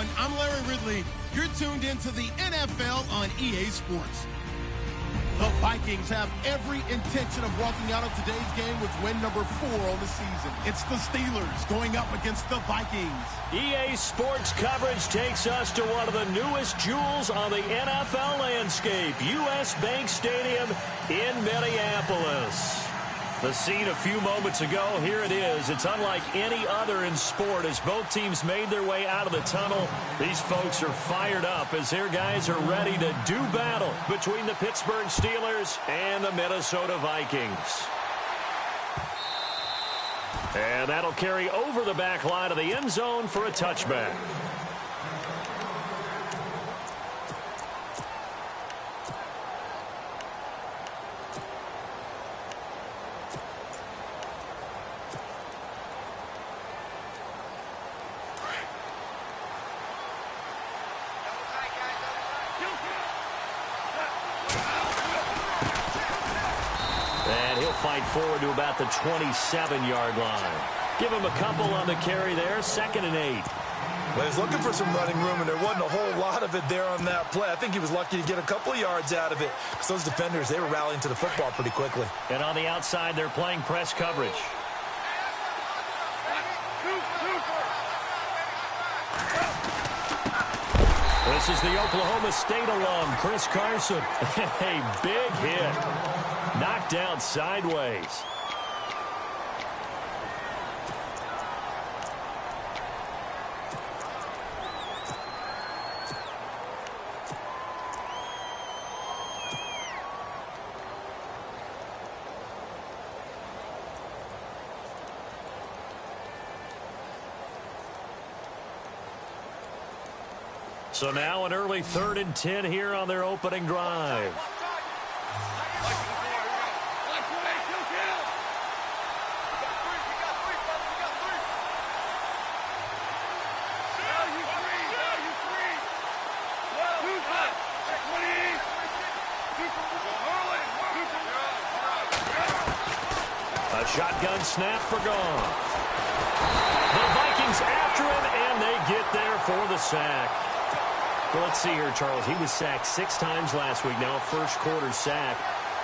everyone. I'm Larry Ridley. You're tuned into the NFL on EA Sports. The Vikings have every intention of walking out of today's game with win number 4 on the season. It's the Steelers going up against the Vikings. EA Sports coverage takes us to one of the newest jewels on the NFL landscape, US Bank Stadium in Minneapolis. The scene a few moments ago, here it is. It's unlike any other in sport as both teams made their way out of the tunnel. These folks are fired up as their guys are ready to do battle between the Pittsburgh Steelers and the Minnesota Vikings. And that'll carry over the back line of the end zone for a touchback. Fight forward to about the 27-yard line. Give him a couple on the carry there, 2nd and 8. Well, he's looking for some running room, and there wasn't a whole lot of it there on that play. I think he was lucky to get a couple of yards out of it because those defenders, they were rallying to the football pretty quickly. And on the outside, they're playing press coverage. This is the Oklahoma State alum, Chris Carson. A big hit. Knocked down sideways. So now an early 3rd and 10 here on their opening drive. Shotgun snap for Goff. The Vikings after him, and they get there for the sack. Well, let's see here, Charles. He was sacked 6 times last week. Now a first-quarter sack.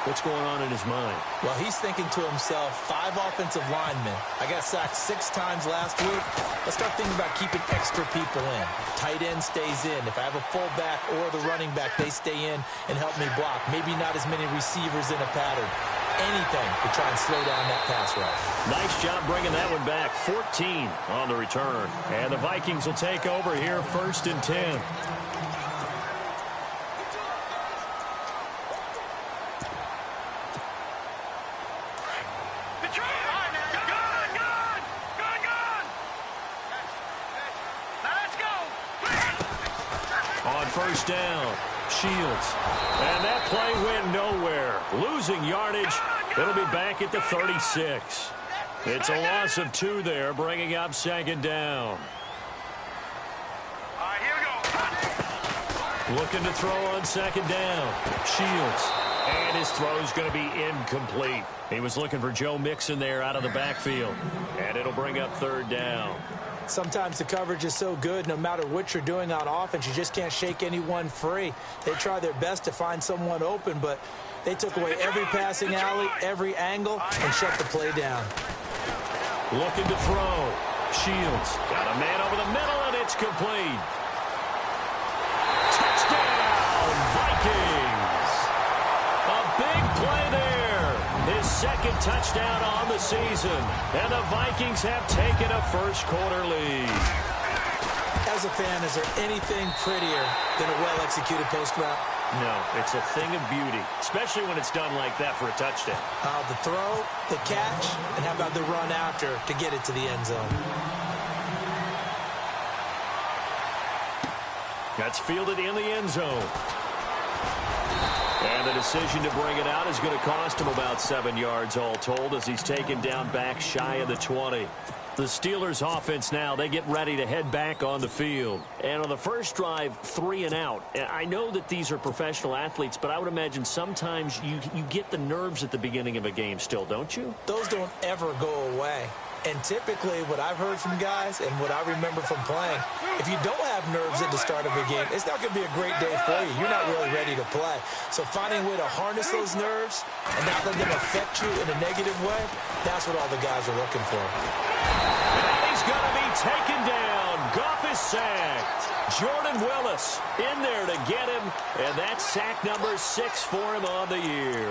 What's going on in his mind? Well, he's thinking to himself, 5 offensive linemen. I got sacked 6 times last week. Let's start thinking about keeping extra people in. Tight end stays in. If I have a fullback or the running back, they stay in and help me block. Maybe not as many receivers in a pattern. Anything to try and slow down that pass rush. Nice job bringing that one back. 14 on the return. And the Vikings will take over here, 1st and 10. On 1st down, Shields. And that play went nowhere. Losing yardage. It'll be back at the 36. It's a loss of 2 there, bringing up 2nd down. Here we go. Looking to throw on 2nd down. Shields. And his throw's going to be incomplete. He was looking for Joe Mixon there out of the backfield. And it'll bring up 3rd down. Sometimes the coverage is so good, no matter what you're doing on offense, you just can't shake anyone free. They try their best to find someone open, but they took away every passing alley, every angle, and shut the play down. Looking to throw. Shields. Got a man over the middle, and it's complete. Touchdown, Vikings. A big play there. His 2nd touchdown on the season. And the Vikings have taken a first-quarter lead. As a fan, is there anything prettier than a well-executed post route? No, it's a thing of beauty, especially when it's done like that for a touchdown. The throw, the catch, and how about the run after to get it to the end zone? That's fielded in the end zone. And the decision to bring it out is going to cost him about 7 yards all told as he's taken down back shy of the 20. The Steelers offense now, they get ready to head back on the field. And on the first drive, 3 and out. I know that these are professional athletes, but I would imagine sometimes you get the nerves at the beginning of a game still, don't you? Those don't ever go away. And typically what I've heard from guys and what I remember from playing, if you don't have nerves at the start of a game, it's not going to be a great day for you. You're not really ready to play. So finding a way to harness those nerves and not let them affect you in a negative way, that's what all the guys are looking for. And he's going to be taken down. Goff is sacked. Jordan Willis in there to get him, and that's sack number 6 for him on the year.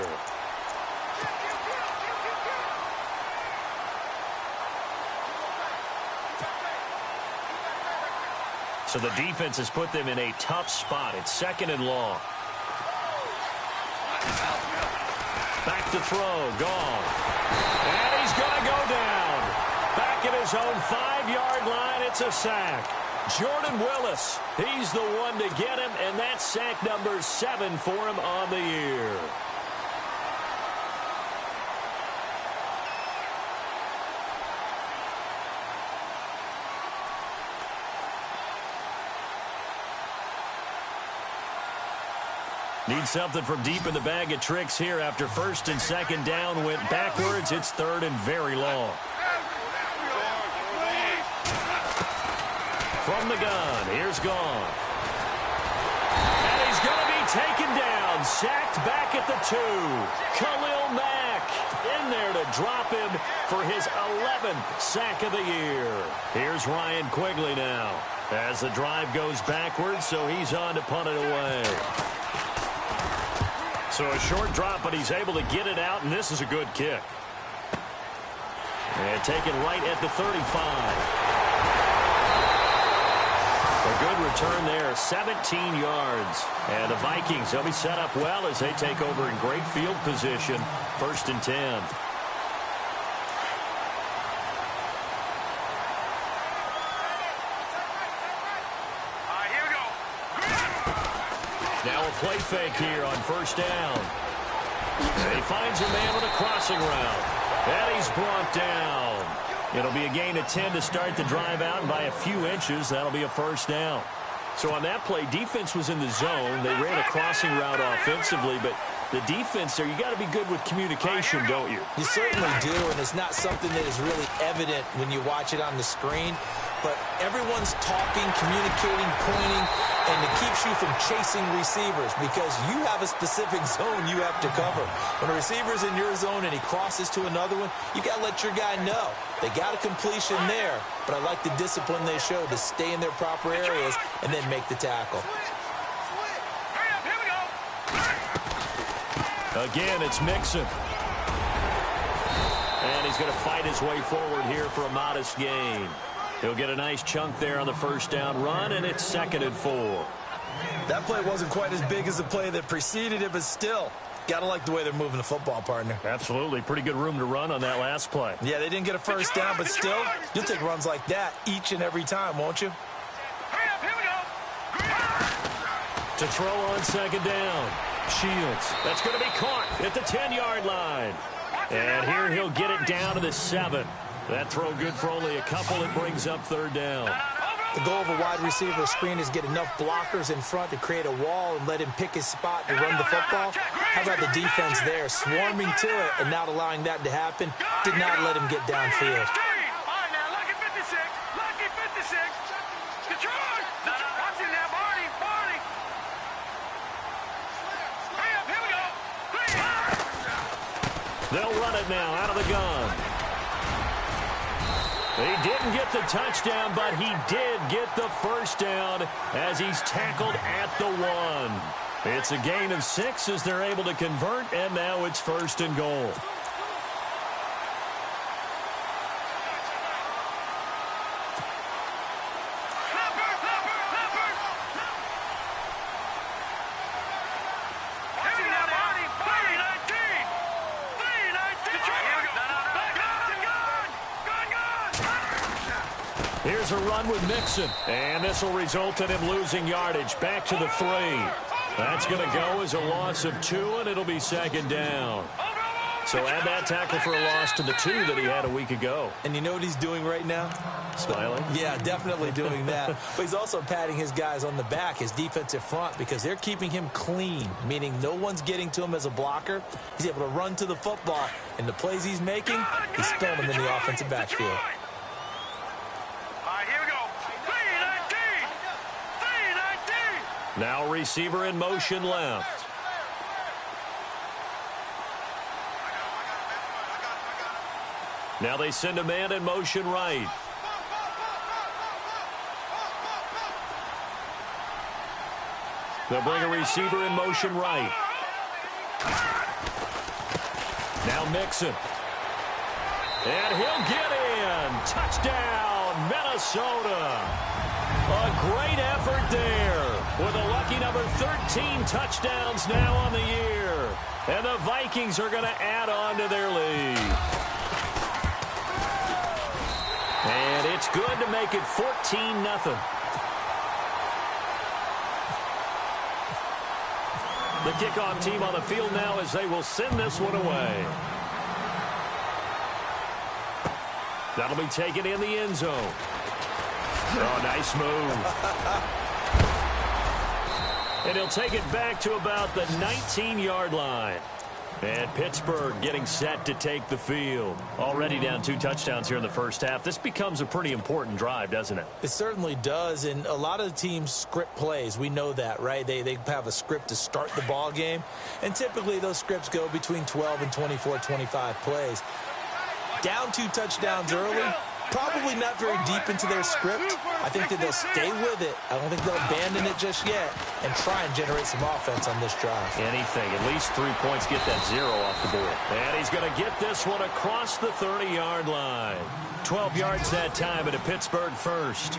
So the defense has put them in a tough spot. It's 2nd and long. Back to throw. Goff. And he's going to go down. Back at his own 5-yard line. It's a sack. Jordan Willis, he's the one to get him, and that's sack number 7 for him on the year. Need something from deep in the bag of tricks here after 1st and 2nd down went backwards. It's 3rd and very long. From the gun, here's Goff. And he's going to be taken down, sacked back at the 2. Khalil Mack in there to drop him for his 11th sack of the year. Here's Ryan Quigley now as the drive goes backwards, so he's on to punt it away. So a short drop, but he's able to get it out, and this is a good kick. And taken right at the 35. A good return there, 17 yards. And the Vikings, they'll be set up well as they take over in great field position. 1st and 10. Now a play fake here on 1st down. And he finds a man with a crossing route. And he's brought down. It'll be a gain of 10 to start the drive out, and by a few inches, that'll be a 1st down. So on that play, defense was in the zone. They ran a crossing route offensively, but the defense there, you got to be good with communication, don't you? You certainly do, and it's not something that is really evident when you watch it on the screen. But everyone's talking, communicating, pointing, and it keeps you from chasing receivers because you have a specific zone you have to cover. When a receiver's in your zone and he crosses to another one, you got to let your guy know. They got a completion there, but I like the discipline they showed to stay in their proper areas and then make the tackle. Again, it's Mixon. And he's going to fight his way forward here for a modest gain. He'll get a nice chunk there on the 1st down run, and it's 2nd and 4. That play wasn't quite as big as the play that preceded it, but still, got to like the way they're moving the football, partner. Absolutely. Pretty good room to run on that last play. Yeah, they didn't get a 1st down, but still, you'll take runs like that each and every time, won't you? To throw on 2nd down. Shields. That's going to be caught at the 10-yard line. And here he'll get it down to the 7. That throw good for only a couple. It brings up 3rd down. The goal of a wide receiver screen is get enough blockers in front to create a wall and let him pick his spot to run the football. How about the defense there, swarming to it and not allowing that to happen? Did not let him get downfield. They'll run it now out of the gun. He didn't get the touchdown, but he did get the 1st down as he's tackled at the 1. It's a gain of 6 as they're able to convert, and now it's 1st and goal. Here's a run with Mixon, and this will result in him losing yardage back to the 3. That's going to go as a loss of 2, and it'll be 2nd down. So add that tackle for a loss to the 2 that he had a week ago. And you know what he's doing right now? Smiling? Yeah, definitely doing that. But he's also patting his guys on the back, his defensive front, because they're keeping him clean, meaning no one's getting to him as a blocker. He's able to run to the football, and the plays he's making, he's spilling them in the offensive backfield. All right, here we go. 3-19. Now receiver in motion left. Now they send a man in motion right. They'll bring a receiver in motion right. Now Mixon. And he'll get in. Touchdown, Minnesota. A great effort there with a lucky number 13 touchdowns now on the year. And the Vikings are going to add on to their lead. And it's good to make it 14-0. The kickoff team on the field now as they will send this one away. That'll be taken in the end zone. Oh, nice move. And he'll take it back to about the 19-yard line. And Pittsburgh getting set to take the field. Already down 2 touchdowns here in the first half. This becomes a pretty important drive, doesn't it? It certainly does, and a lot of the teams script plays. We know that, right? They have a script to start the ball game, and typically those scripts go between 12 and 24, 25 plays. Down 2 touchdowns early, probably not very deep into their script. I think that they'll stay with it. I don't think they'll abandon it just yet and try and generate some offense on this drive. Anything. At least 3 points, get that 0 off the board. And he's going to get this one across the 30-yard line. 12 yards that time at a Pittsburgh first.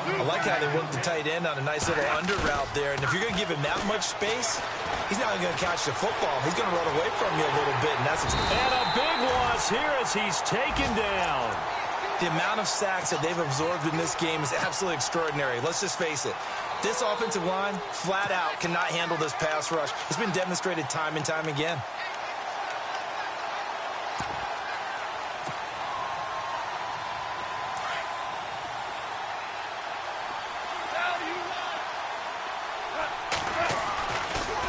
I like how they work the tight end on a nice little under route there. And if you're going to give him that much space, he's not going to catch the football. He's going to run away from you a little bit, and that's and a big loss here as he's taken down. The amount of sacks that they've absorbed in this game is absolutely extraordinary. Let's just face it. This offensive line, flat out, cannot handle this pass rush. It's been demonstrated time and time again.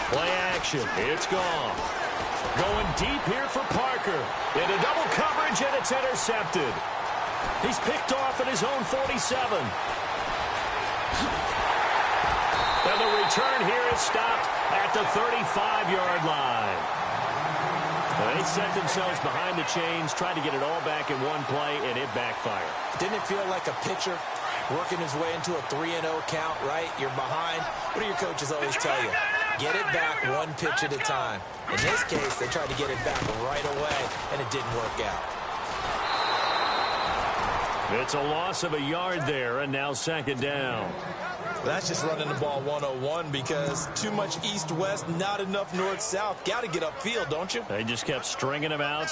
Play action. It's gone. Going deep here for Parker. Into double coverage, and it's intercepted. He's picked off at his own 47. And the return here is stopped at the 35-yard line. Well, they set themselves behind the chains, tried to get it all back in one play, and it backfired. Didn't it feel like a pitcher working his way into a 3-0 count, right? You're behind. What do your coaches always tell you? Get it back 1 pitch at a time. In this case, they tried to get it back right away, and it didn't work out. It's a loss of a yard there, and now second down. That's just running the ball 101 because too much east-west, not enough north-south. Got to get upfield, don't you? They just kept stringing him out.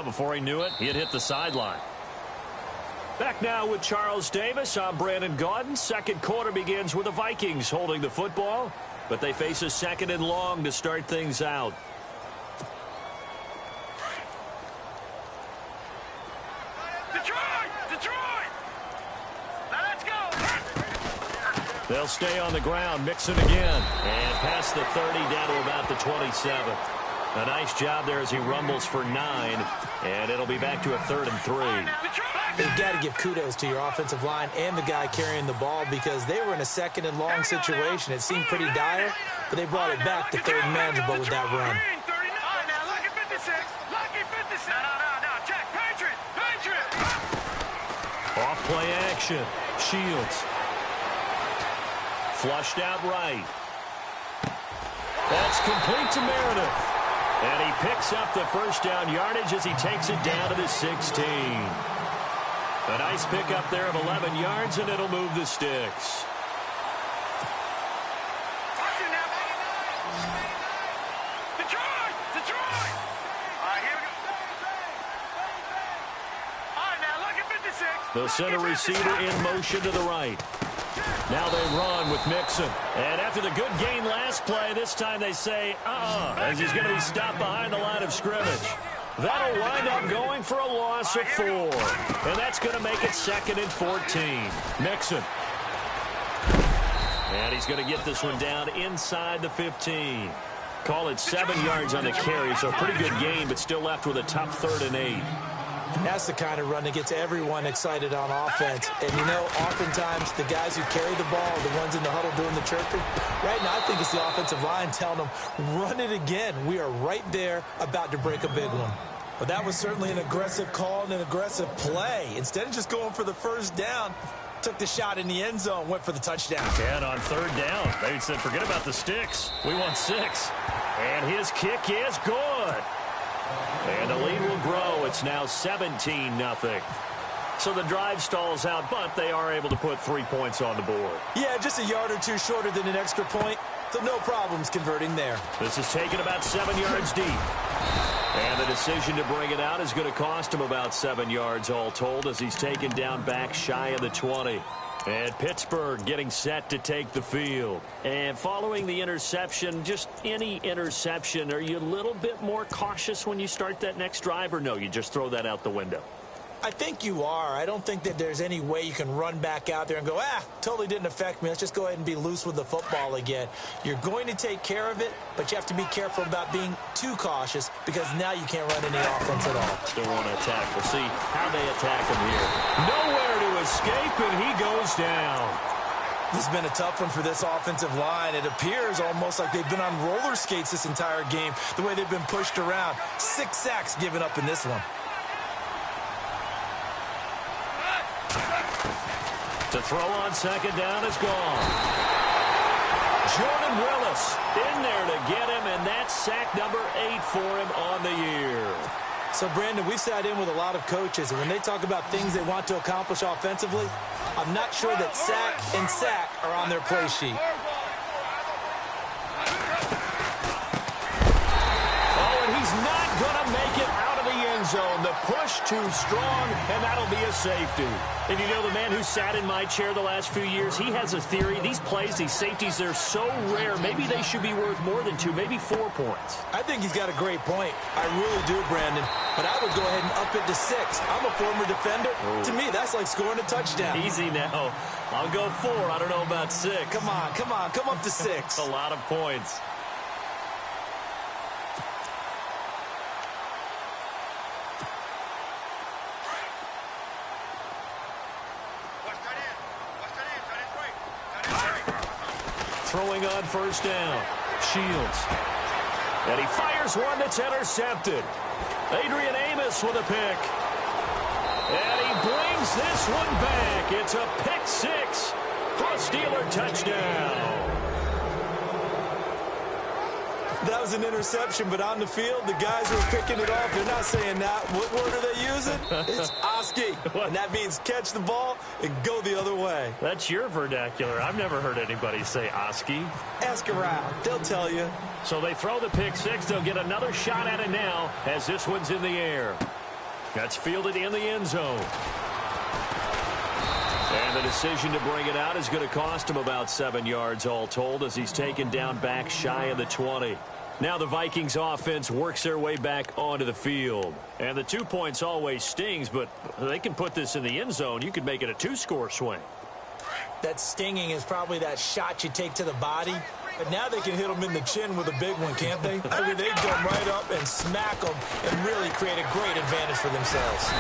Before he knew it, he had hit the sideline. Back now with Charles Davis. I'm Brandon Gaudin. Second quarter begins with the Vikings holding the football, but they face a second and long to start things out. They'll stay on the ground, Mixon again, and past the 30 down to about the 27. A nice job there as he rumbles for 9, and it'll be back to a 3rd and 3. You've got to give kudos to your offensive line and the guy carrying the ball because they were in a second and long situation. It seemed pretty dire, but they brought it back to 3rd and manageable with that run. Off play action. Shields. Flushed out right. That's complete to Meredith. And he picks up the first down yardage as he takes it down to the 16. A nice pickup there of 11 yards, and it'll move the sticks. They'll send a receiver in motion to the right. Now they run with Mixon. And after the good gain last play, this time they say, as he's going to be stopped behind the line of scrimmage. That'll wind up going for a loss of 4. And that's going to make it 2nd and 14. Mixon. And he's going to get this one down inside the 15. Call it 7 yards on the carry, so a pretty good gain, but still left with a tough 3rd and 8. That's the kind of run that gets everyone excited on offense. And, you know, oftentimes the guys who carry the ball are the ones in the huddle doing the chirping. Right now, I think it's the offensive line telling them, run it again. We are right there about to break a big one. But that was certainly an aggressive call and an aggressive play. Instead of just going for the first down, took the shot in the end zone, went for the touchdown. And on 3rd down, they said, forget about the sticks. We want 6. And his kick is good. And the lead will grow. It's now 17-0. So the drive stalls out, but they are able to put 3 points on the board. Yeah, just a yard or two shorter than an extra point, so no problems converting there. This is taken about 7 yards deep. And the decision to bring it out is going to cost him about 7 yards all told as he's taken down back shy of the 20. And Pittsburgh getting set to take the field. And following the interception, just any interception, are you a little bit more cautious when you start that next drive, or no, you just throw that out the window? I think you are. I don't think that there's any way you can run back out there and go, totally didn't affect me. Let's just go ahead and be loose with the football again. You're going to take care of it, but you have to be careful about being too cautious because now you can't run any offense at all. Still want to attack. We'll see how they attack him here. Nowhere to escape, and he goes down. This has been a tough one for this offensive line. It appears almost like they've been on roller skates this entire game, the way they've been pushed around. 6 sacks given up in this one. To throw on 2nd down is gone. Jordan Willis in there to get him, and that's sack number 8 for him on the year. So, Brandon, we've sat in with a lot of coaches, and when they talk about things they want to accomplish offensively, I'm not sure that sack and sack are on their play sheet. Oh, and he's not going to make it out of the end zone. The push too strong, and that'll be a safety. And you know, the man who sat in my chair the last few years, he has a theory. These plays, these safeties, they're so rare. Maybe they should be worth more than 2, maybe 4 points. I think he's got a great point. I really do, Brandon. But I would go ahead and up it to 6. I'm a former defender. Ooh. To me, that's like scoring a touchdown. Easy now. I'll go 4. I don't know about 6. Come on. Come up to 6. That's a lot of points. Throwing on 1st down. Shields. And he fires one that's intercepted. Adrian Amos with a pick. And he brings this one back. It's a pick 6 for a Steeler touchdown. That was an interception, but on the field, the guys who are picking it off, they're not saying that. What word are they using? It's Oski. And that means catch the ball and go the other way. That's your vernacular. I've never heard anybody say Oski. Ask around. They'll tell you. So they throw the pick 6. They'll get another shot at it now as this one's in the air. That's fielded in the end zone. And the decision to bring it out is going to cost him about 7 yards all told as he's taken down back shy of the 20. Now the Vikings offense works their way back onto the field. And the 2 points always stings, but they can put this in the end zone. You could make it a 2-score swing. That stinging is probably that shot you take to the body. But now they can hit them in the chin with a big one, can't they? I mean, they come right up and smack them and really create a great advantage for themselves.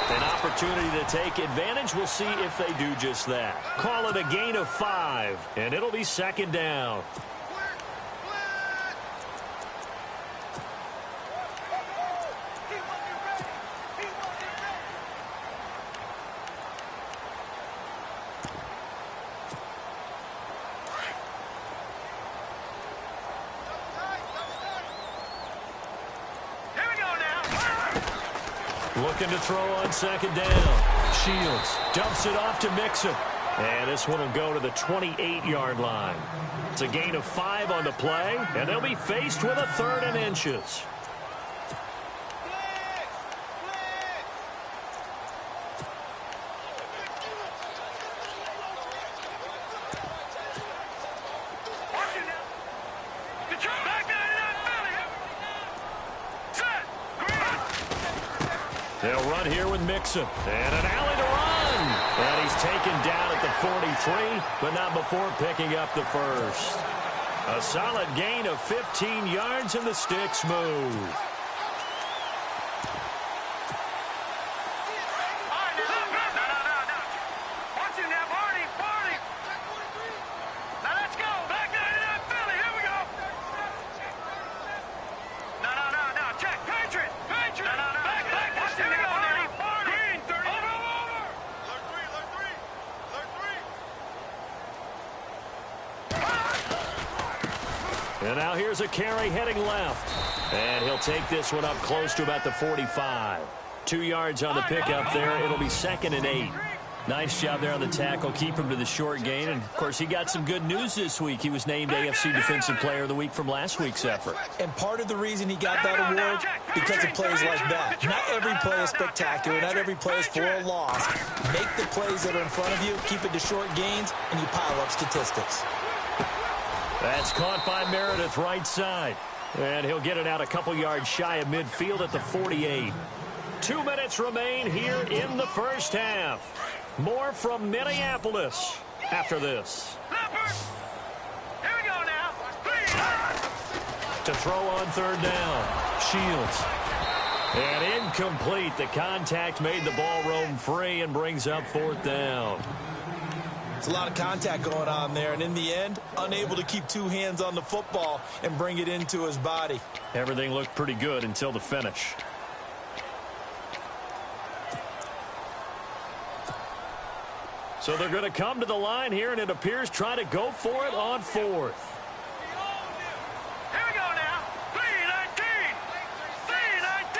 An opportunity to take advantage. We'll see if they do just that. Call it a gain of 5, and it'll be 2nd down. Looking to throw on 2nd down. Shields dumps it off to Mixon. And this one will go to the 28-yard line. It's a gain of 5 on the play, and they'll be faced with a 3rd and inches. They'll run here with Mixon. And an alley to run. And he's taken down at the 43, but not before picking up the first. A solid gain of 15 yards, and the sticks move. And now here's a carry heading left. And he'll take this one up close to about the 45. 2 yards on the pickup there. It'll be 2nd and 8. Nice job there on the tackle. Keep him to the short gain. And, of course, he got some good news this week. He was named AFC Defensive Player of the Week from last week's effort. And part of the reason he got that award, because of plays like that. Not every play is spectacular. Not every play is for a loss. Make the plays that are in front of you, keep it to short gains, and you pile up statistics. That's caught by Meredith right side. And he'll get it out a couple yards shy of midfield at the 48. 2 minutes remain here in the first half. More from Minneapolis after this. Here we go now. To throw on 3rd down. Shields. And incomplete. The contact made the ball roam free and brings up 4th down. It's a lot of contact going on there, and in the end, unable to keep 2 hands on the football and bring it into his body. Everything looked pretty good until the finish. So they're going to come to the line here, and it appears try to go for it on 4th. Here we go now. 3-19. 3-19.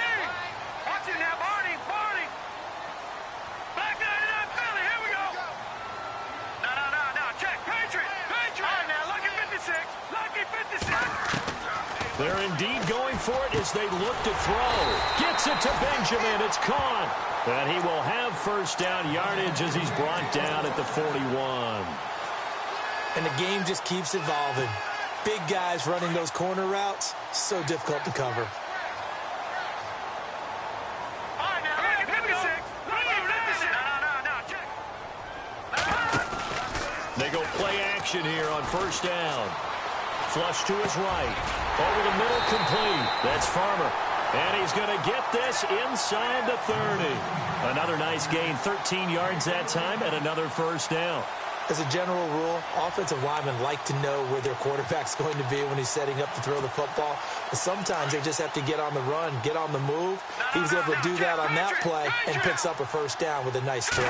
Watch it now, Barney. Barney. Back 99 Philly. Here we go. No. Check. Patriot. All right, now, lucky 56. Lucky 56. They're indeed going for it as they look to throw. Gets it to Benjamin. It's caught. And he will have 1st down yardage as he's brought down at the 41. And the game just keeps evolving. Big guys running those corner routes, so difficult to cover. All right, now, lucky 56. Lucky 56. No, check. They go play action here on 1st down. Flush to his right. Over the middle, complete. That's Farmer. And he's going to get this inside the 30. Another nice gain, 13 yards that time, and another 1st down. As a general rule, offensive linemen like to know where their quarterback's going to be when he's setting up to throw the football. But sometimes they just have to get on the run, get on the move. He was able to do that on that play and picks up a 1st down with a nice throw.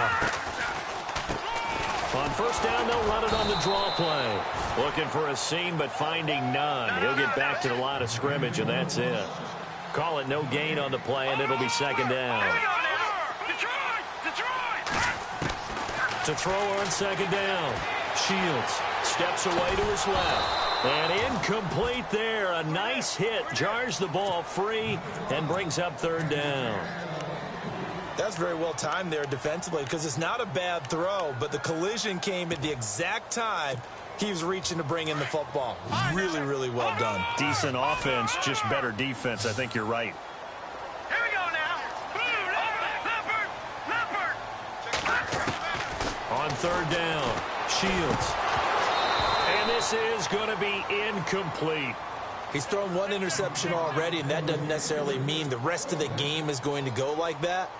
On 1st down, they'll run it on the draw play. Looking for a seam, but finding none. He'll get back to the line of scrimmage, and that's it. Call it no gain on the play, and it'll be 2nd down. To throw on 2nd down. Shields steps away to his left. And incomplete there. A nice hit. Jars the ball free and brings up 3rd down. That's very well timed there defensively because it's not a bad throw, but the collision came at the exact time he was reaching to bring in the football. Really, really well done. Decent offense, just better defense. I think you're right. Here we go now. Leopard. On 3rd down, Shields. And this is going to be incomplete. He's thrown 1 interception already, and that doesn't necessarily mean the rest of the game is going to go like that.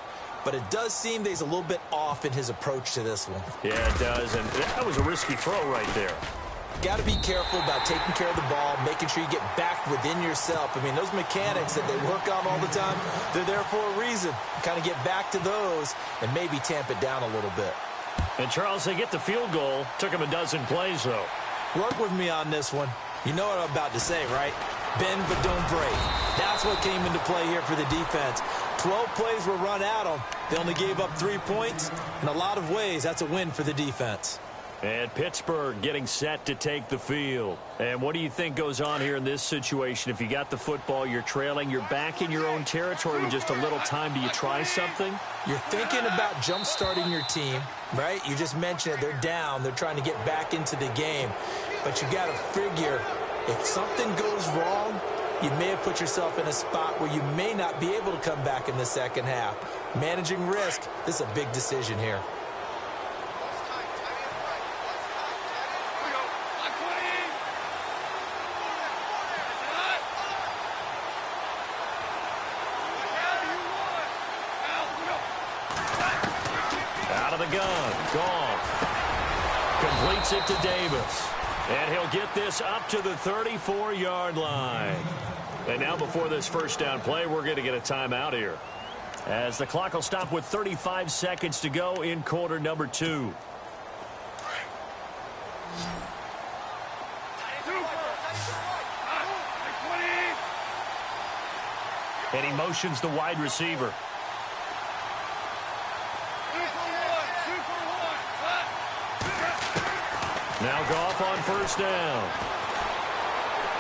But it does seem that he's a little bit off in his approach to this one. Yeah, it does, and that was a risky throw right there. Got to be careful about taking care of the ball, making sure you get back within yourself. I mean, those mechanics that they work on all the time, they're there for a reason. Kind of get back to those and maybe tamp it down a little bit. And, Charles, they get the field goal. Took him a dozen plays, though. Work with me on this one. You know what I'm about to say, right? Bend but don't break. That's what came into play here for the defense. 12 plays were run at them. They only gave up 3 points. In a lot of ways, that's a win for the defense. And Pittsburgh getting set to take the field. And what do you think goes on here in this situation? If you got the football, you're trailing, you're back in your own territory with just a little time. Do you try something? You're thinking about jump-starting your team, right? You just mentioned it. They're down. They're trying to get back into the game. But you got to figure if something goes wrong, you may have put yourself in a spot where you may not be able to come back in the second half. Managing risk. This is a big decision here. Out of the gun. Goff completes it to Davis. And he'll get this up to the 34-yard line. And now before this first down play, we're going to get a timeout here, as the clock will stop with 35 seconds to go in quarter number 2. And he motions the wide receiver. Now Goff on first down.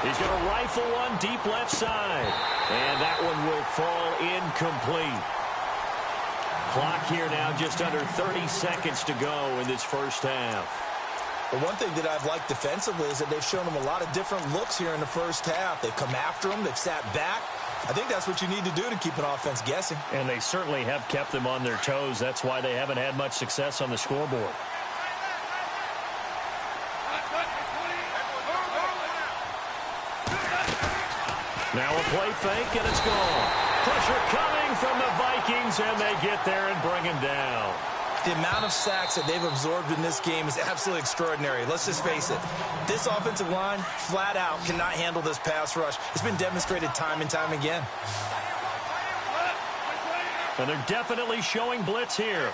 He's going to rifle one deep left side. And that one will fall incomplete. Clock here now just under 30 seconds to go in this first half. Well, one thing that I've liked defensively is that they've shown them a lot of different looks here in the first half. They've come after them. They've sat back. I think that's what you need to do to keep an offense guessing. And they certainly have kept them on their toes. That's why they haven't had much success on the scoreboard. Now a play fake, and it's gone. Pressure coming from the Vikings, and they get there and bring him down. The amount of sacks that they've absorbed in this game is absolutely extraordinary. Let's just face it. This offensive line, flat out, cannot handle this pass rush. It's been demonstrated time and time again. And they're definitely showing blitz here.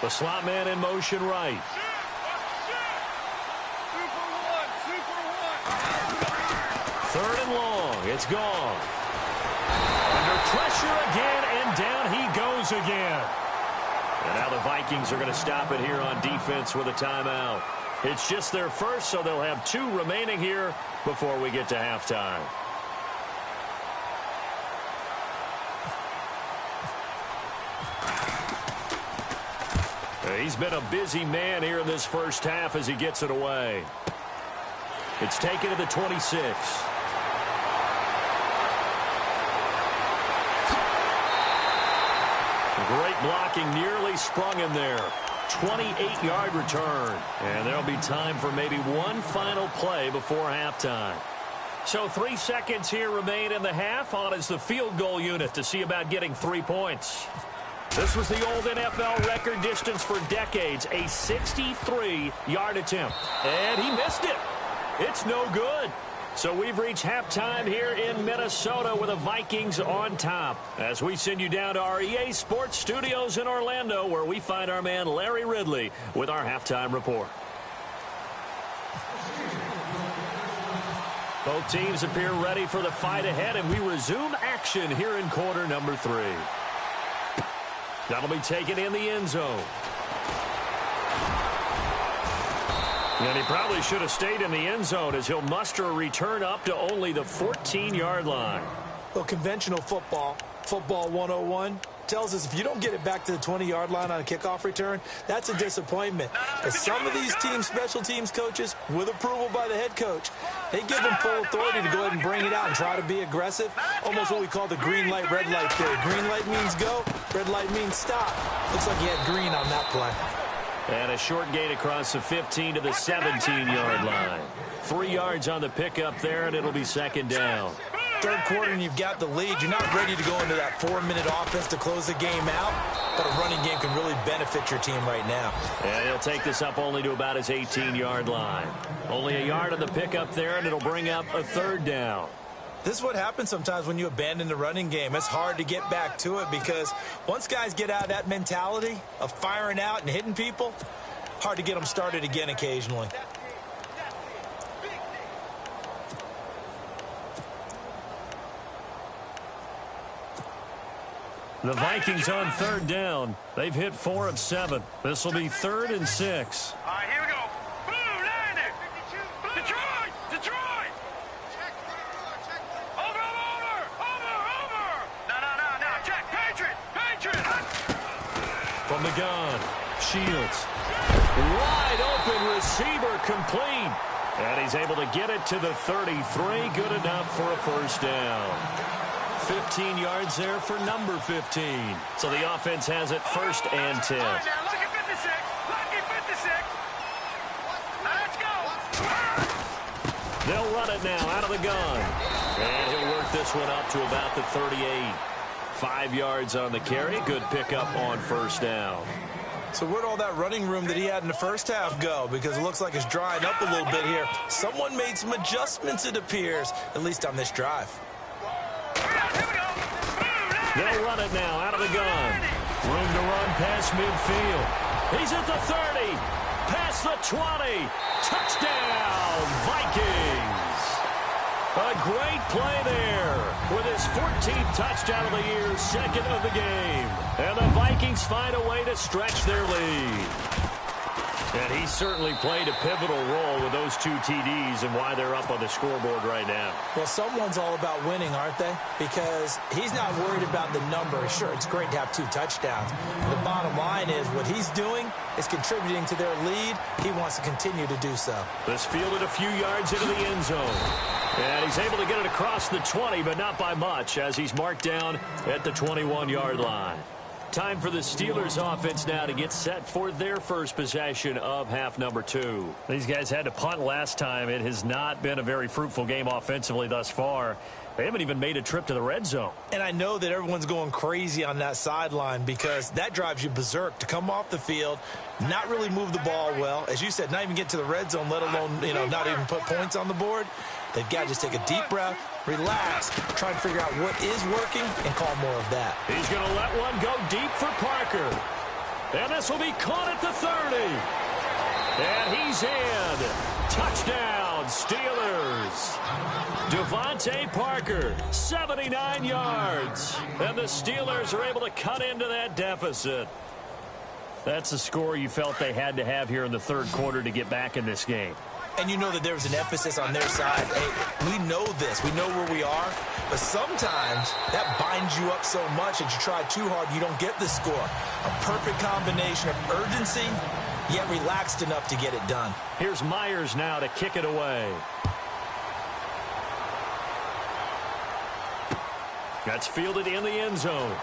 The slot man in motion right. Third and long. It's gone. Under pressure again, and down he goes again. And now the Vikings are going to stop it here on defense with a timeout. It's just their first, so they'll have 2 remaining here before we get to halftime. He's been a busy man here in this first half as he gets it away. It's taken to the 26. Great blocking, nearly sprung him there. 28-yard return. And there'll be time for maybe one final play before halftime. So 3 seconds here remain in the half. On is the field goal unit to see about getting 3 points. This was the old NFL record distance for decades, a 63-yard attempt. And he missed it. It's no good. So we've reached halftime here in Minnesota with the Vikings on top. As we send you down to our EA Sports Studios in Orlando, where we find our man Larry Ridley with our halftime report. Both teams appear ready for the fight ahead, and we resume action here in quarter number 3. That'll be taken in the end zone. And he probably should have stayed in the end zone, as he'll muster a return up to only the 14-yard line. Well, conventional football 101, tells us if you don't get it back to the 20-yard line on a kickoff return, that's a disappointment. But some of these teams, special teams coaches, with approval by the head coach, they give them full authority to go ahead and bring it out and try to be aggressive. Almost what we call the green light, red light theory. Green light means go, red light means stop. Looks like he had green on that play. And a short gain across the 15 to the 17-yard line. 3 yards on the pickup there, and it'll be second down. Third quarter, and you've got the lead. You're not ready to go into that 4-minute offense to close the game out, but a running game can really benefit your team right now. And he'll take this up only to about his 18-yard line. Only a yard on the pickup there, and it'll bring up a third down. This is what happens sometimes when you abandon the running game. It's hard to get back to it because once guys get out of that mentality of firing out and hitting people, hard to get them started again occasionally. The Vikings on third down. They've hit 4 of 7. This will be 3rd and 6. All right, here we go. Boom, landed. Detroit, Detroit. Over. No. Check, Patriot. From the gun, Shields. Wide open receiver, complete. And he's able to get it to the 33. Good enough for a first down. 15 yards there for number 15. So the offense has it 1st and 10. All right, now, lucky 56. Lucky 56. Now, let's go. They'll run it now out of the gun. And he'll work this one up to about the 38. 5 yards on the carry. Good pickup on 1st down. So where'd all that running room that he had in the first half go? Because it looks like it's drying up a little bit here. Someone made some adjustments, it appears, at least on this drive. Here we go. They'll run it now out of the gun. Room to run past midfield. He's at the 30. Past the 20. Touchdown, Vikings. A great play there with his 14th touchdown of the year, 2nd of the game. And the Vikings find a way to stretch their lead. And he certainly played a pivotal role with those 2 TDs and why they're up on the scoreboard right now. Well, someone's all about winning, aren't they? Because he's not worried about the number. Sure, it's great to have 2 touchdowns. The bottom line is what he's doing is contributing to their lead. He wants to continue to do so. This fielded a few yards into the end zone. And he's able to get it across the 20, but not by much, as he's marked down at the 21-yard line. Time for the Steelers offense now to get set for their first possession of half number 2. These guys had to punt last time. It has not been a very fruitful game offensively thus far. They haven't even made a trip to the red zone. And I know that everyone's going crazy on that sideline because that drives you berserk to come off the field, not really move the ball well. As you said, not even get to the red zone, let alone, not even put points on the board. They've got to just take a deep breath, relax, try and figure out what is working, and call more of that. He's going to let one go deep for Parker. And this will be caught at the 30. And he's in. Touchdown, Steelers. Devontae Parker, 79 yards. And the Steelers are able to cut into that deficit. That's a score you felt they had to have here in the 3rd quarter to get back in this game. And you know that there was an emphasis on their side. Hey, we know this. We know where we are. But sometimes that binds you up so much that you try too hard, you don't get the score. A perfect combination of urgency, yet relaxed enough to get it done. Here's Myers now to kick it away. That's fielded in the end zone.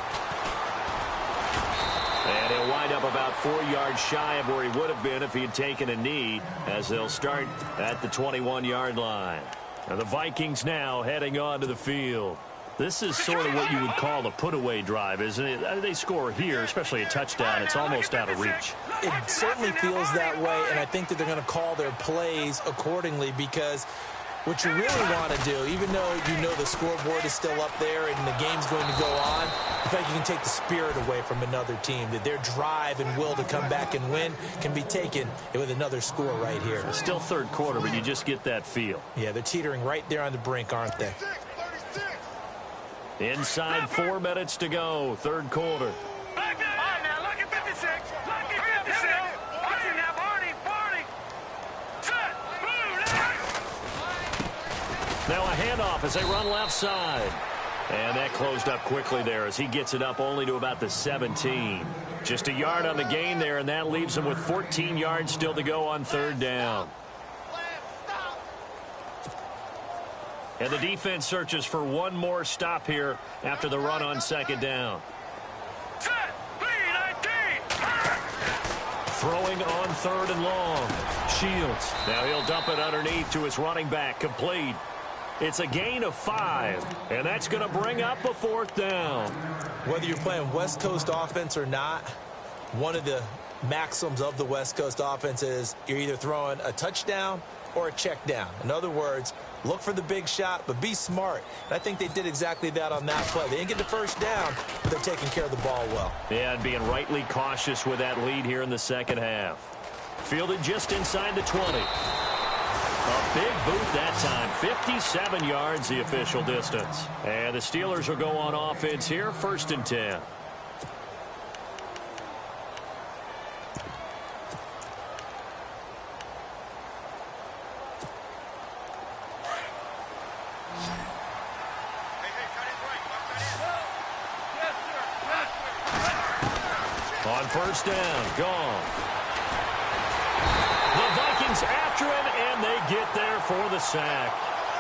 And he'll wind up about 4 yards shy of where he would have been if he had taken a knee, as they'll start at the 21-yard line. And the Vikings now heading onto the field. This is sort of what you would call a put-away drive, isn't it? They score here, especially a touchdown. It's almost out of reach. It certainly feels that way, and I think that they're going to call their plays accordingly because what you really want to do, even though you know the scoreboard is still up there and the game's going to go on, I think you can take the spirit away from another team, that their drive and will to come back and win can be taken with another score right here. It's still 3rd quarter, but you just get that feel. Yeah, they're teetering right there on the brink, aren't they? Inside 4 minutes to go, 3rd quarter. Back there. All right, now, lucky 56. Lucky 56. Watch it now, Barney. Barney. Set. Move. Now a handoff as they run left side. And that closed up quickly there as he gets it up only to about the 17. Just a yard on the gain there, and that leaves him with 14 yards still to go on 3rd down. And the defense searches for one more stop here after the run on 2nd down. Set. B-19. Throwing on 3rd and long. Shields. Now he'll dump it underneath to his running back. Complete. It's a gain of 5, and that's going to bring up a 4th down. Whether you're playing West Coast offense or not, one of the maxims of the West Coast offense is you're either throwing a touchdown or a check down. In other words, look for the big shot, but be smart. And I think they did exactly that on that play. They didn't get the 1st down, but they're taking care of the ball well. Yeah, and being rightly cautious with that lead here in the 2nd half. Fielded just inside the 20. A big boot that time. 57 yards the official distance. And the Steelers will go on offense here, 1st and 10. On 1st down, gone. The Vikings after him, and they get there for the sack.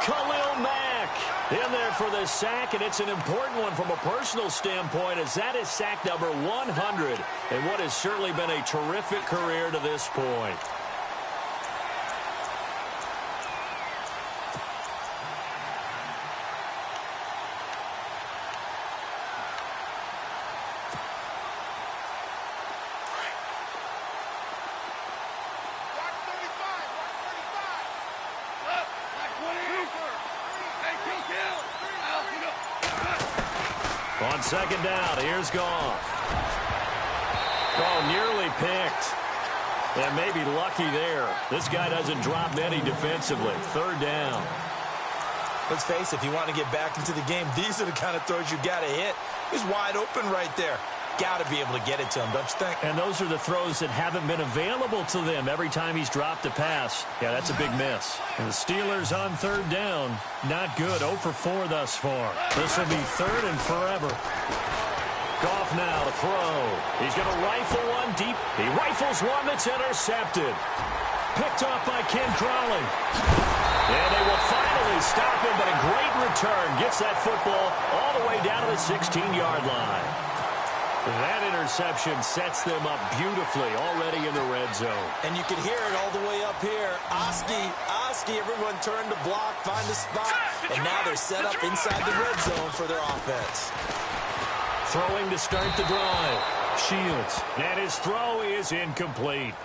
Khalil Mack in there for the sack, and it's an important one from a personal standpoint, as that is sack number 100 and what has certainly been a terrific career to this point. On second down, here's Goff. Oh, nearly picked. And maybe lucky there. This guy doesn't drop many defensively. Third down. Let's face it, if you want to get back into the game, these are the kind of throws you got to hit. He's wide open right there. Got to be able to get it to him, don't you think? And those are the throws that haven't been available to them every time he's dropped a pass. Yeah, that's a big miss. And the Steelers on third down, not good. 0 for 4 thus far. This will be third and forever. Goff now to throw. He's going to rifle one deep. He rifles one that's intercepted. Picked off by Ken Crawley. And they will finally stop him, but a great return. Gets that football all the way down to the 16-yard line. That interception sets them up beautifully already in the red zone. And you can hear it all the way up here. Oski, everyone turned to block, find a spot, and now they're set up inside the red zone for their offense. Throwing to start the drive. Shields. And his throw is incomplete.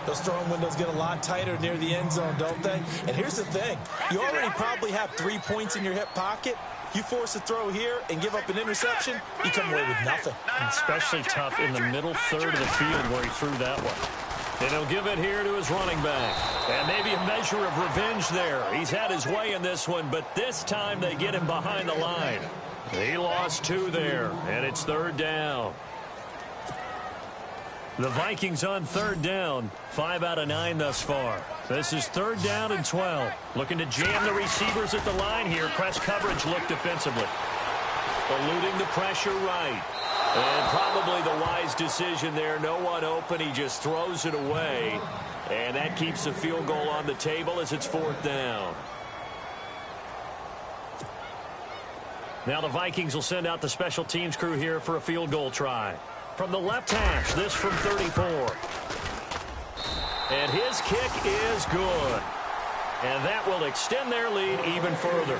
Those throwing windows get a lot tighter near the end zone, don't they? And here's the thing. You already probably have 3 points in your hip pocket. You force a throw here and give up an interception, you come away with nothing. Especially tough in the middle third of the field where he threw that one. And he'll give it here to his running back. And maybe a measure of revenge there. He's had his way in this one, but this time they get him behind the line. He lost 2 there, and it's third down. The Vikings on third down, 5 out of 9 thus far. This is third down and 12. Looking to jam the receivers at the line here. Press coverage look defensively. Eluding the pressure right. And probably the wise decision there. No one open. He just throws it away. And that keeps the field goal on the table as it's fourth down. Now the Vikings will send out the special teams crew here for a field goal try. From the left hash, this from 34. And his kick is good. And that will extend their lead even further.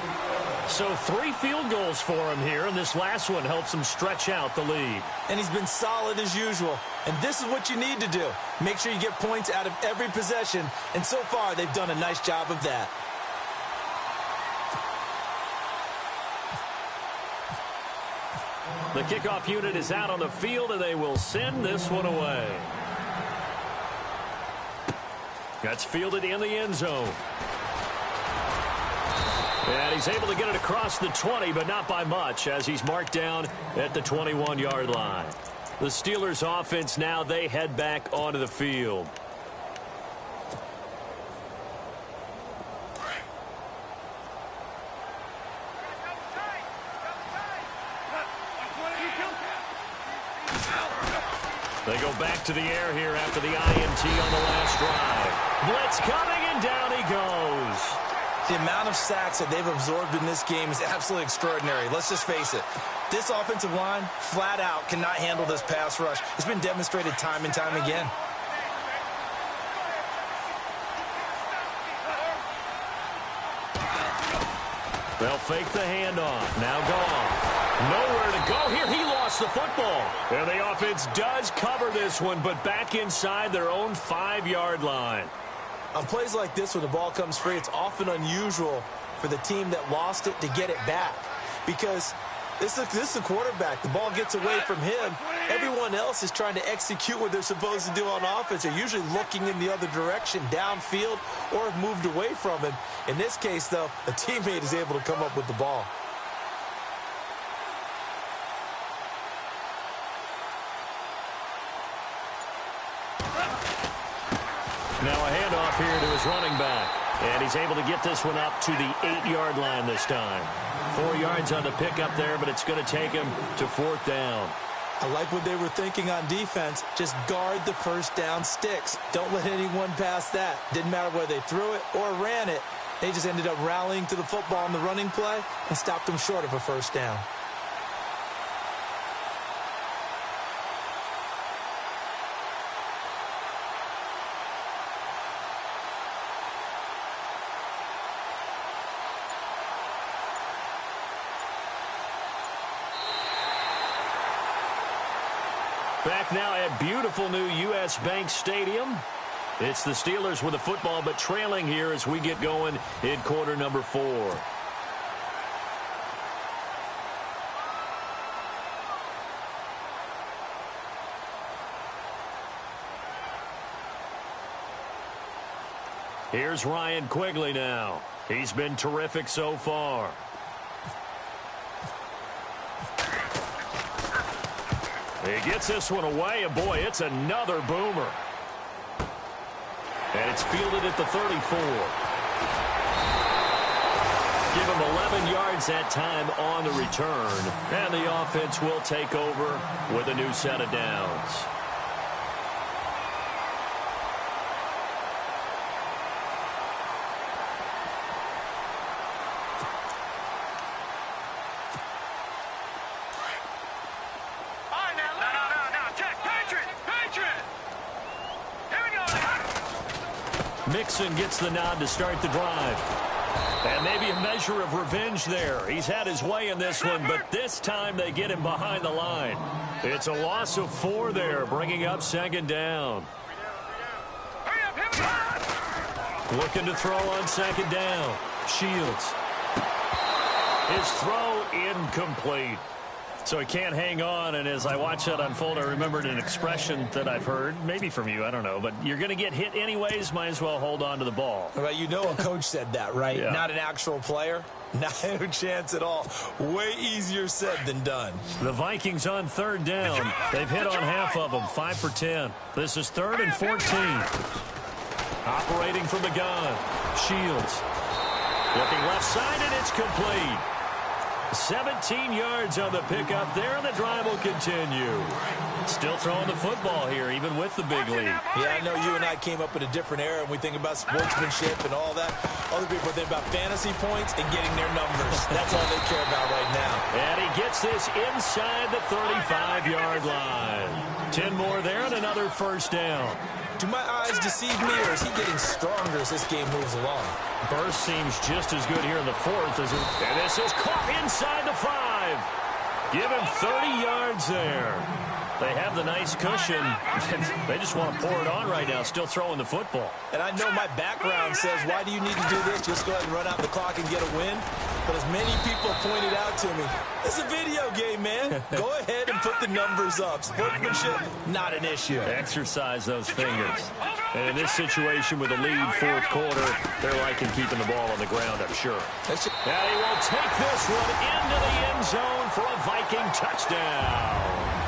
So 3 field goals for him here, and this last one helps him stretch out the lead. And he's been solid as usual. And this is what you need to do. Make sure you get points out of every possession. And so far, they've done a nice job of that. The kickoff unit is out on the field, and they will send this one away. That's fielded in the end zone. And he's able to get it across the 20, but not by much, as he's marked down at the 21-yard line. The Steelers offense now, they head back onto the field. They go back to the air here after the INT on the last drive. Blitz coming, and down he goes. The amount of sacks that they've absorbed in this game is absolutely extraordinary. Let's just face it. This offensive line, flat out, cannot handle this pass rush. It's been demonstrated time and time again. They'll fake the handoff. Now Goff. Nowhere to go here. He lost the football. And the offense does cover this one, but back inside their own 5-yard line. On plays like this, when the ball comes free, it's often unusual for the team that lost it to get it back. Because this is a quarterback. The ball gets away from him. Everyone else is trying to execute what they're supposed to do on offense. They're usually looking in the other direction, downfield, or have moved away from him. In this case, though, a teammate is able to come up with the ball. Now a handoff here to his running back. And he's able to get this one up to the 8-yard line this time. 4 yards on the pickup there, but it's going to take him to fourth down. I like what they were thinking on defense. Just guard the first down sticks. Don't let anyone pass that. Didn't matter whether they threw it or ran it. They just ended up rallying to the football on the running play and stopped them short of a first down. Back now at beautiful new U.S. Bank Stadium. It's the Steelers with the football, but trailing here as we get going in quarter number 4. Here's Ryan Quigley now. He's been terrific so far. He gets this one away, and boy, it's another boomer. And it's fielded at the 34. Give him 11 yards that time on the return. And the offense will take over with a new set of downs. Mixon gets the nod to start the drive. And maybe a measure of revenge there. He's had his way in this one, but this time they get him behind the line. It's a loss of 4 there, bringing up second down. Looking to throw on second down. Shields. His throw incomplete. So he can't hang on, and as I watch that unfold, I remembered an expression that I've heard, maybe from you, I don't know, but you're going to get hit anyways, might as well hold on to the ball. Well, you know a coach said that, right? Yeah. Not an actual player. Not a chance at all. Way easier said than done. The Vikings on third down. They've hit on half of them, 5 for 10. This is 3rd and 14. Operating from the gun. Shields. Looking left side, and it's complete. 17 yards on the pickup there, and the drive will continue. Still throwing the football here, even with the big lead. Yeah, I know you and I came up in a different era, and we think about sportsmanship and all that. Other people think about fantasy points and getting their numbers. That's all they care about right now. And he gets this inside the 35-yard line. 10 more there and another first down. Do my eyes deceive me, or is he getting stronger as this game moves along? Burst seems just as good here in the 4th as it. And this is caught inside the 5. Give him 30 yards there. They have the nice cushion. They just want to pour it on right now, still throwing the football. And I know my background says, why do you need to do this? Just go ahead and run out the clock and get a win. But as many people pointed out to me, it's a video game, man. Go ahead and put the numbers up. Sportsmanship, not an issue. Exercise those fingers. And in this situation with a lead 4th quarter, they're liking keeping the ball on the ground, I'm sure. And he will take this one into the end zone for a Viking touchdown.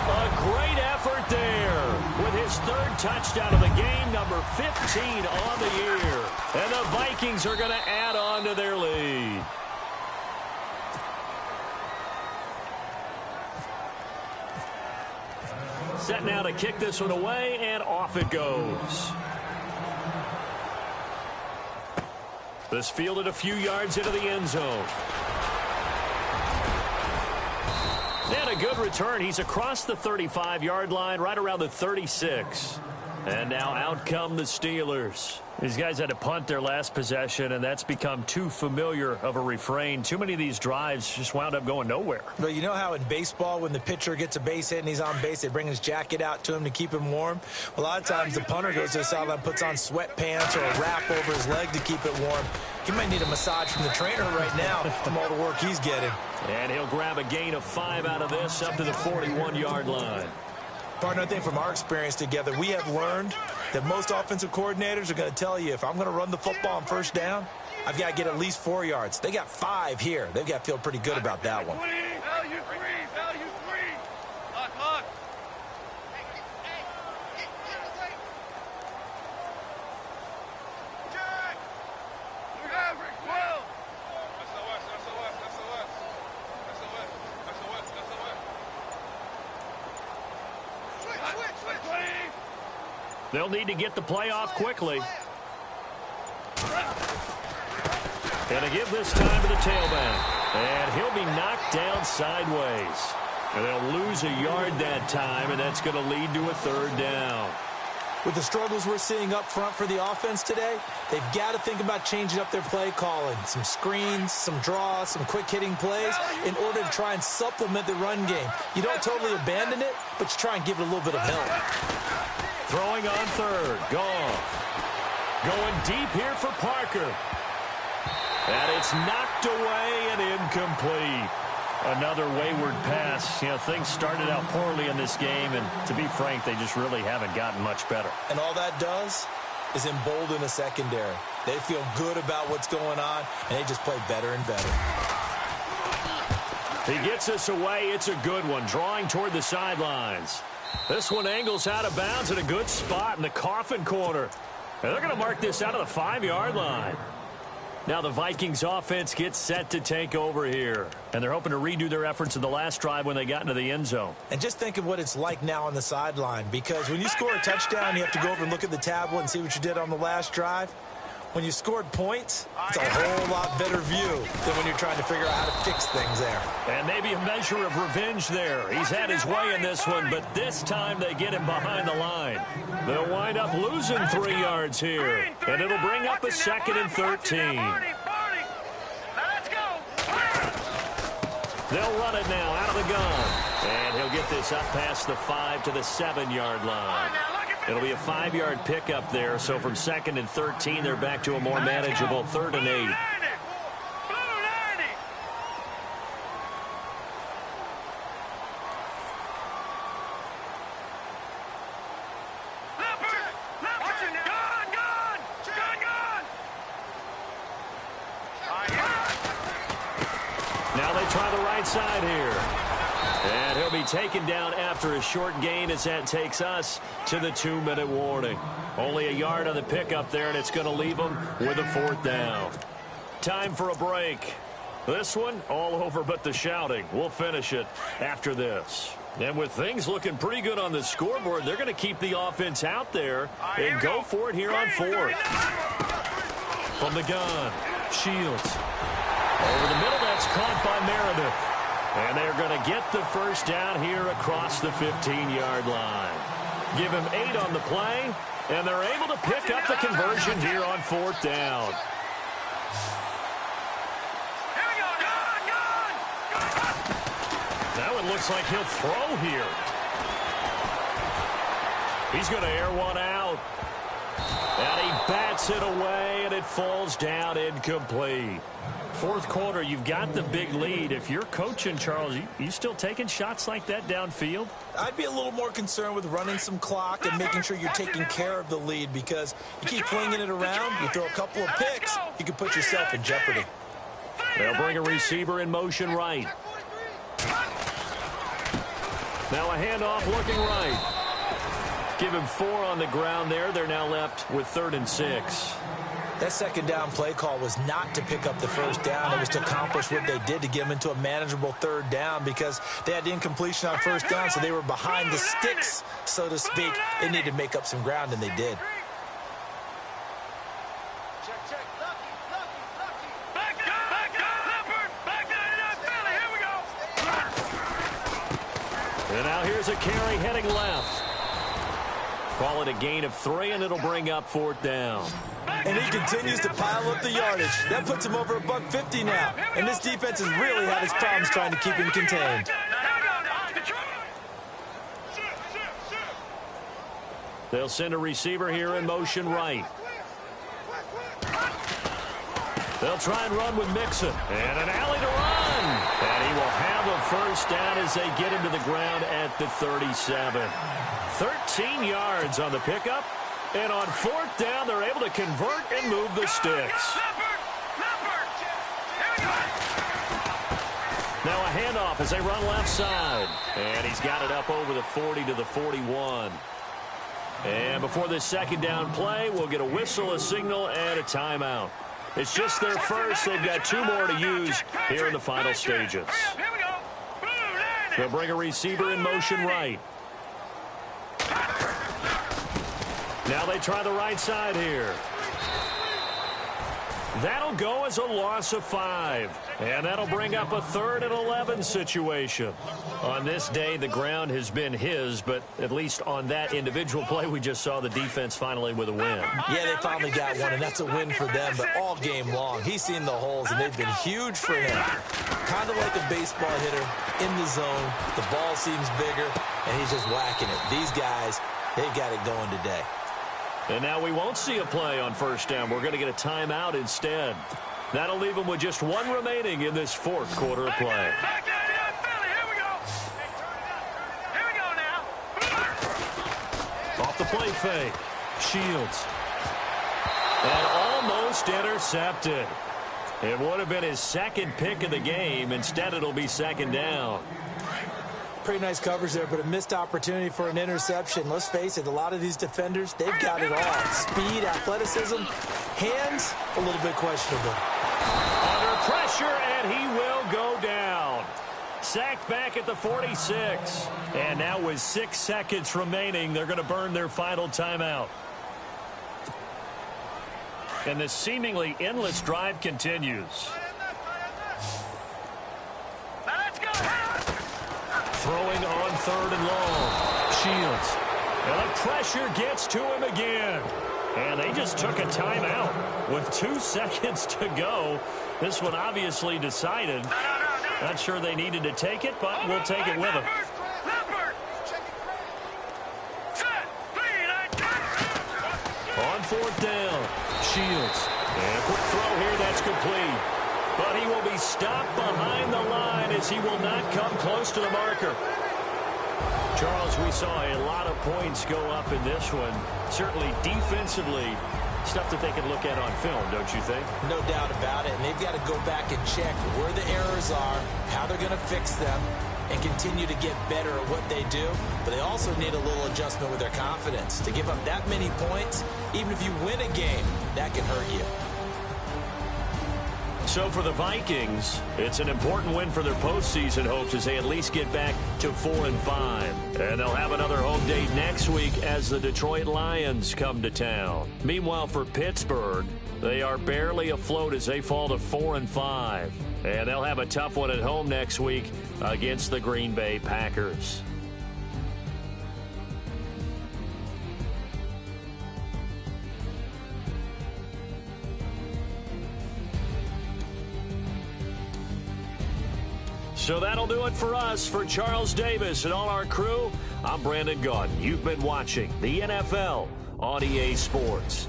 A great effort there with his 3rd touchdown of the game, number 15 on the year. And the Vikings are going to add on to their lead. Set now to kick this one away, and off it goes. This fielded a few yards into the end zone. And a good return. He's across the 35-yard line, right around the 36. And now out come the Steelers. These guys had to punt their last possession, and that's become too familiar of a refrain. Too many of these drives just wound up going nowhere. But you know how in baseball, when the pitcher gets a base hit and he's on base, they bring his jacket out to him to keep him warm? A lot of times the punter goes to the sideline, puts on sweatpants or a wrap over his leg to keep it warm. He might need a massage from the trainer right now from all the work he's getting. And he'll grab a gain of 5 out of this up to the 41-yard line. Partner, I think from our experience together, we have learned that most offensive coordinators are going to tell you, if I'm going to run the football on first down, I've got to get at least 4 yards. They got 5 here. They've got to feel pretty good about that one. Value three. Lock. Jack! Maverick, well! They'll need to get the play off quickly. And to give this time to the tailback. And he'll be knocked down sideways. And they'll lose a yard that time, and that's going to lead to a third down. With the struggles we're seeing up front for the offense today, they've got to think about changing up their play calling. Some screens, some draws, some quick-hitting plays in order to try and supplement the run game. You don't totally abandon it, but you try and give it a little bit of help. Throwing on third. Goff. Going deep here for Parker. And it's knocked away and incomplete. Another wayward pass. You know, things started out poorly in this game, and to be frank, they just really haven't gotten much better. And all that does is embolden a secondary. They feel good about what's going on, and they just play better and better. He gets us away. It's a good one, drawing toward the sidelines. This one angles out of bounds at a good spot in the coffin corner. And they're going to mark this out of the 5-yard line. Now the Vikings offense gets set to take over here. And they're hoping to redo their efforts in the last drive when they got into the end zone. And just think of what it's like now on the sideline. Because when you score a touchdown, you have to go over and look at the tablet and see what you did on the last drive. When you scored points, it's a whole lot better view than when you're trying to figure out how to fix things there. And maybe a measure of revenge there. He's had his way in this one, but this time they get him behind the line. They'll wind up losing 3 yards here. And it'll bring up a 2nd and 13. They'll run it now out of the gun. And he'll get this up past the 5 to the 7-yard line. It'll be a 5-yard pickup there. So from 2nd and 13, they're back to a more manageable 3rd and 8. Now they try the right side here. And he'll be taken down after a short gain as that takes us to the 2-minute warning. Only a yard on the pickup there, and it's going to leave them with a 4th down. Time for a break. This one, all over but the shouting. We'll finish it after this. And with things looking pretty good on the scoreboard, they're going to keep the offense out there and go for it here on 4th. From the gun, Shields. Over the middle, that's caught by Meredith. And they're going to get the first down here across the 15-yard line. Give him 8 on the play, and they're able to pick up the conversion here on 4th down. That one looks like he'll throw here. He's going to air one out. And he bats it away, and it falls down incomplete. 4th quarter, you've got the big lead. If you're coaching, Charles, you still taking shots like that downfield? I'd be a little more concerned with running some clock and making sure you're taking care of the lead, because you keep flinging it around, you throw a couple of picks, you can put yourself in jeopardy. They'll bring a receiver in motion right. Now a handoff looking right. Give him 4 on the ground there. They're now left with 3rd and 6. That 2nd down play call was not to pick up the first down. It was to accomplish what they did, to get them into a manageable 3rd down, because they had the incompletion on first down, so they were behind the sticks, so to speak. They needed to make up some ground, and they did. And now here's a carry heading left. Call it a gain of 3, and it'll bring up 4th down. And he continues to pile up the yardage. That puts him over $150 now. And this defense has really had its problems trying to keep him contained. They'll send a receiver here in motion right. They'll try and run with Mixon. And an alley to run. And he will have a first down as they get him to the ground at the 37. 13 yards on the pickup. And on 4th down, they're able to convert and move the sticks. Now a handoff as they run left side. And he's got it up over the 40 to the 41. And before this 2nd down play, we'll get a whistle, a signal, and a timeout. It's just their first. They've got 2 more to use here in the final stages. They'll bring a receiver in motion right. Now they try the right side here. That'll go as a loss of 5. And that'll bring up a 3rd and 11 situation. On this day, the ground has been his, but at least on that individual play, we just saw the defense finally with a win. Yeah, they finally got one, and that's a win for them, but all game long, he's seen the holes, and they've been huge for him. Kind of like a baseball hitter in the zone. The ball seems bigger, and he's just whacking it. These guys, they've got it going today. And now we won't see a play on first down. We're going to get a timeout instead. That'll leave them with just 1 remaining in this 4th quarter of play. Off the play fake. Shields. And almost intercepted. It would have been his 2nd pick of the game. Instead, it'll be 2nd down. Pretty nice coverage there, but a missed opportunity for an interception. Let's face it, a lot of these defenders, they've got it all. Speed, athleticism, hands, a little bit questionable. Under pressure, and he will go down. Sacked back at the 46. And now with 6 seconds remaining, they're going to burn their final timeout. And this seemingly endless drive continues. Throwing on 3rd and long. Shields. And the pressure gets to him again. And they just took a timeout with 2 seconds to go. This one obviously decided. Not sure they needed to take it, but we'll take it with them. On 4th down. Shields. And a quick throw here that's complete. But he will be stopped behind the line as he will not come close to the marker. Charles, we saw a lot of points go up in this one. Certainly defensively, stuff that they could look at on film, don't you think? No doubt about it. And they've got to go back and check where the errors are, how they're going to fix them, and continue to get better at what they do. But they also need a little adjustment with their confidence. To give up that many points, even if you win a game, that can hurt you. So for the Vikings, it's an important win for their postseason hopes as they at least get back to 4-5. And they'll have another home date next week as the Detroit Lions come to town. Meanwhile, for Pittsburgh, they are barely afloat as they fall to 4-5. And they'll have a tough one at home next week against the Green Bay Packers. So that'll do it for us. For Charles Davis and all our crew, I'm Brandon Gaudin. You've been watching the NFL on EA Sports.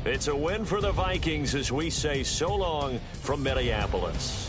It's a win for the Vikings as we say so long from Minneapolis.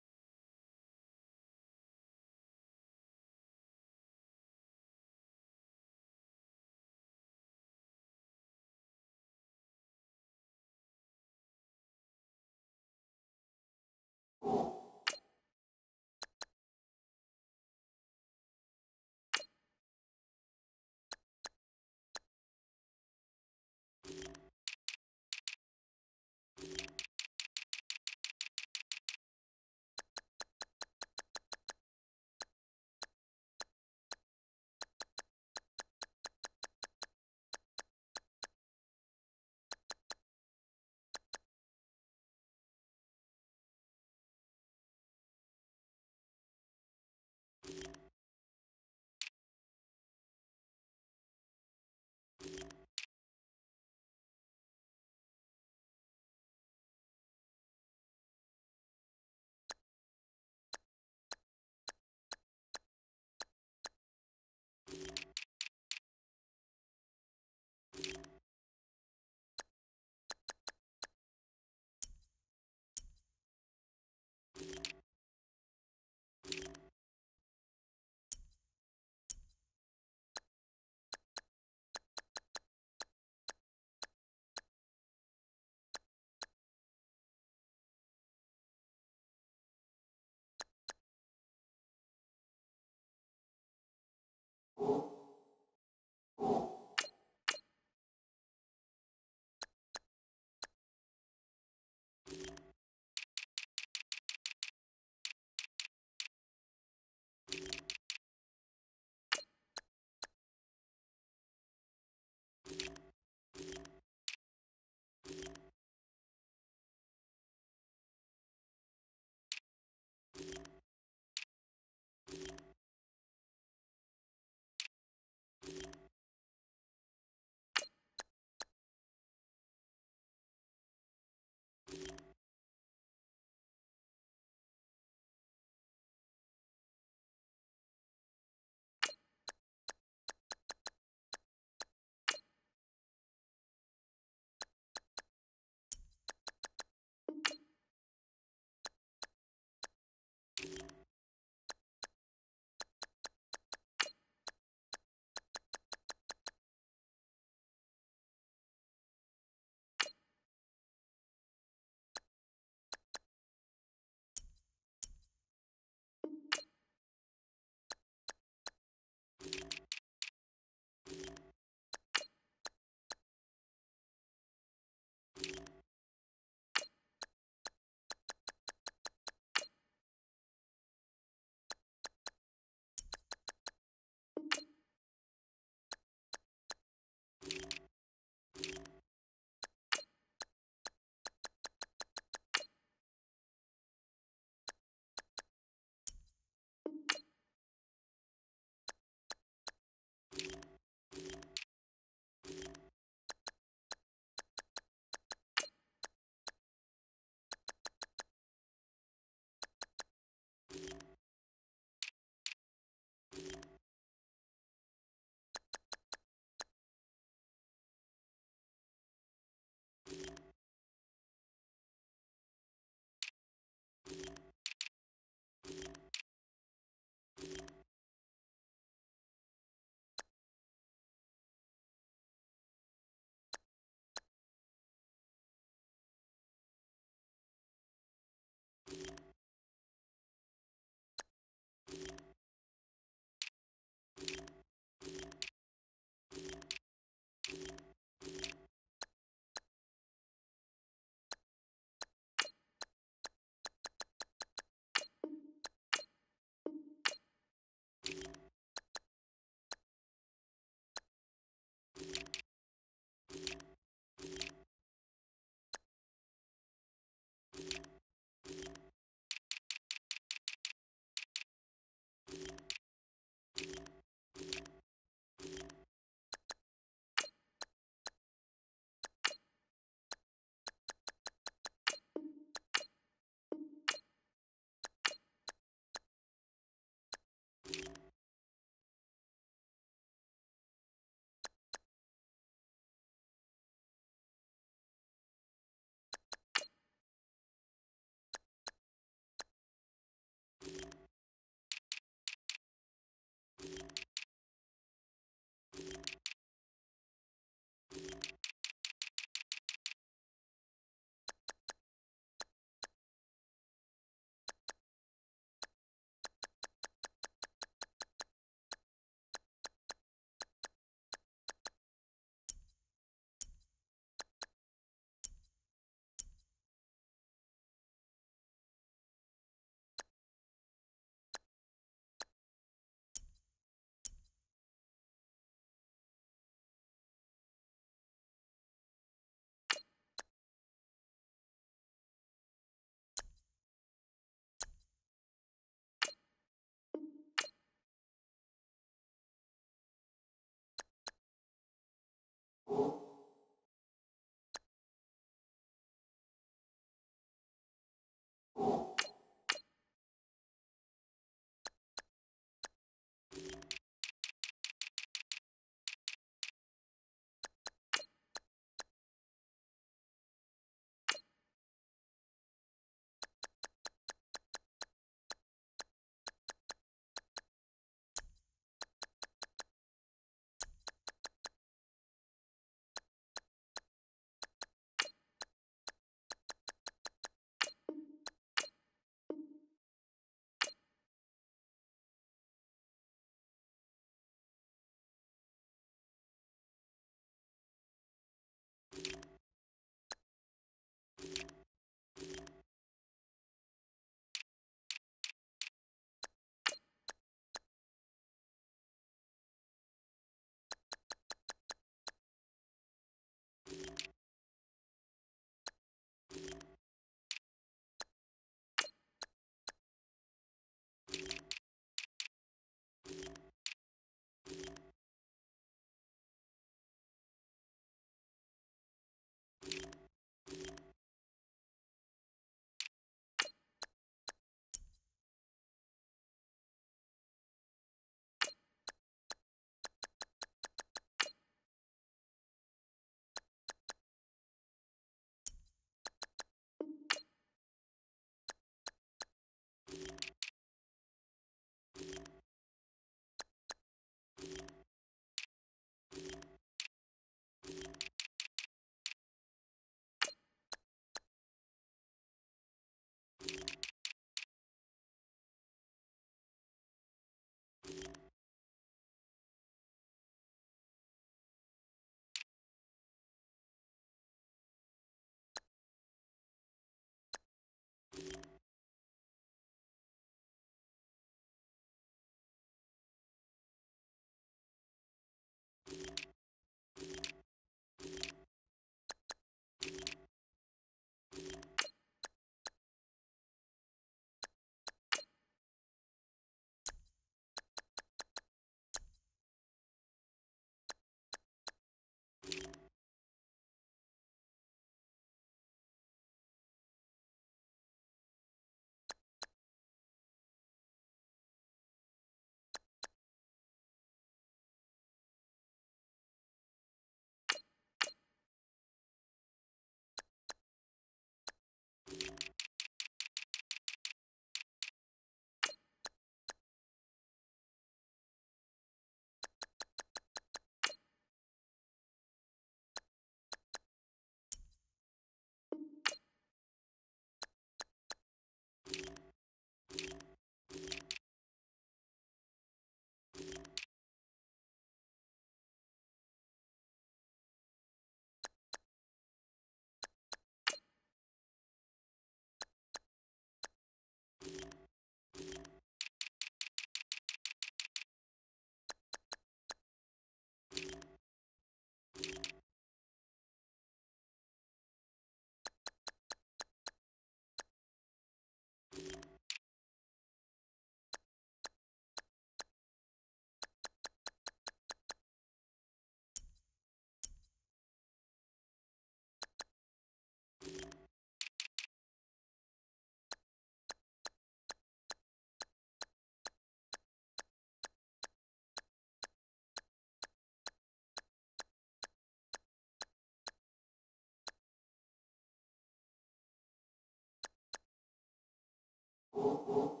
you